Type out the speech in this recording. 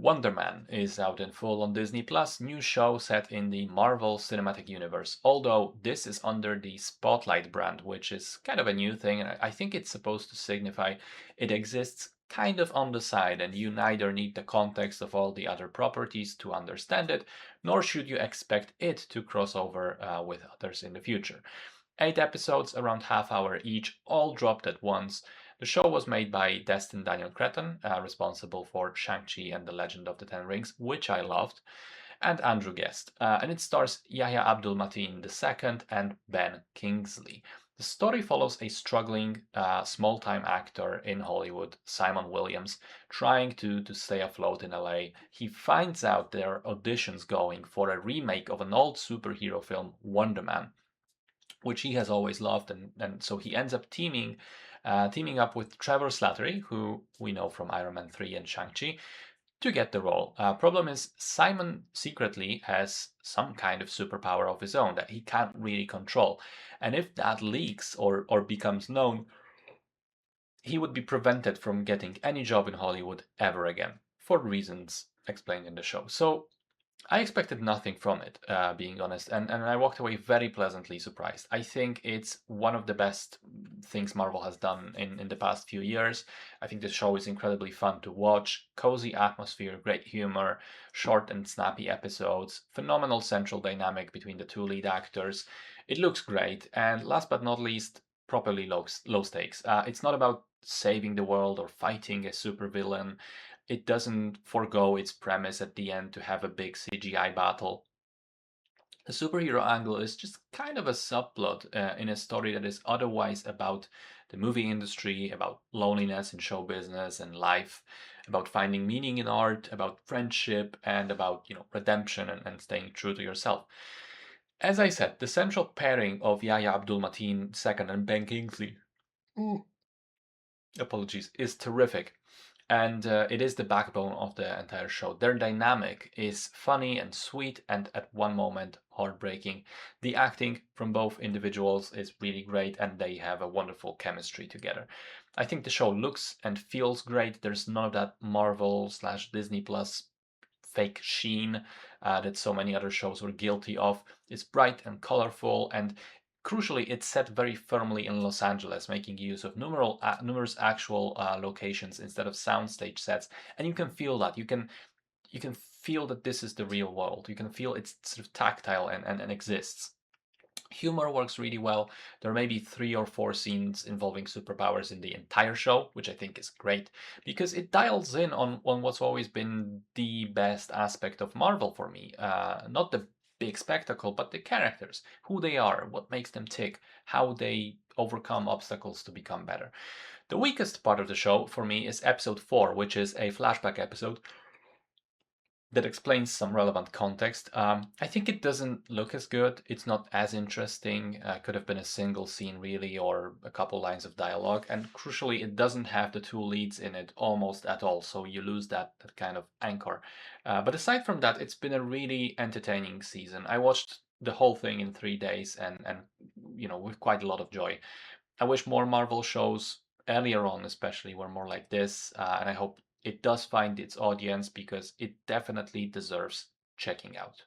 Wonder Man is out in full on Disney Plus, new show set in the Marvel Cinematic Universe. Although this is under the Spotlight brand, which is kind of a new thing, and I think it's supposed to signify it exists kind of on the side, and you neither need the context of all the other properties to understand it, nor should you expect it to cross over with others in the future. 8 episodes, around half hour each, all dropped at once. The show was made by Destin Daniel Cretton, responsible for Shang-Chi and the Legend of the Ten Rings, which I loved, and Andrew Guest. And it stars Yahya Abdul-Mateen II and Ben Kingsley. The story follows a struggling small-time actor in Hollywood, Simon Williams, trying to stay afloat in LA. He finds out there are auditions going for a remake of an old superhero film, Wonder Man, which he has always loved, and so he ends up teaming up with Trevor Slattery, who we know from Iron Man 3 and Shang-Chi, to get the role. Problem is, Simon secretly has some kind of superpower of his own that he can't really control, and if that leaks or becomes known, he would be prevented from getting any job in Hollywood ever again, for reasons explained in the show. So I expected nothing from it, being honest, and I walked away very pleasantly surprised. I think it's one of the best things Marvel has done in the past few years. I think the show is incredibly fun to watch, cozy atmosphere, great humor, short and snappy episodes, phenomenal central dynamic between the two lead actors. It looks great, and last but not least, properly low stakes. It's not about saving the world or fighting a supervillain. It doesn't forego its premise at the end to have a big CGI battle. The superhero angle is just kind of a subplot in a story that is otherwise about the movie industry, about loneliness in show business and life, about finding meaning in art, about friendship, and about redemption and staying true to yourself. As I said, the central pairing of Yahya Abdul-Mateen II and Ben Kingsley, ooh, apologies, is terrific. And it is the backbone of the entire show. Their dynamic is funny and sweet, and at one moment heartbreaking. The acting from both individuals is really great, and they have a wonderful chemistry together. I think the show looks and feels great. There's none of that Marvel slash Disney Plus fake sheen that so many other shows were guilty of. It's bright and colorful, and crucially, it's set very firmly in Los Angeles, making use of numerous actual locations instead of soundstage sets, and you can feel that. You can feel that this is the real world. You can feel it's sort of tactile and exists. Humor works really well. There may be 3 or 4 scenes involving superpowers in the entire show, which I think is great because it dials in on what's always been the best aspect of Marvel for me. Not the big spectacle, but the characters, who they are, what makes them tick, how they overcome obstacles to become better. The weakest part of the show for me is episode 4, which is a flashback episode that explains some relevant context. I think it doesn't look as good. It's not as interesting. Could have been a single scene, really, or a couple lines of dialogue. And crucially, it doesn't have the two leads in it almost at all. So you lose that kind of anchor. But aside from that, it's been a really entertaining season. I watched the whole thing in 3 days and with quite a lot of joy. I wish more Marvel shows earlier on, especially, were more like this, and I hope it does find its audience because it definitely deserves checking out.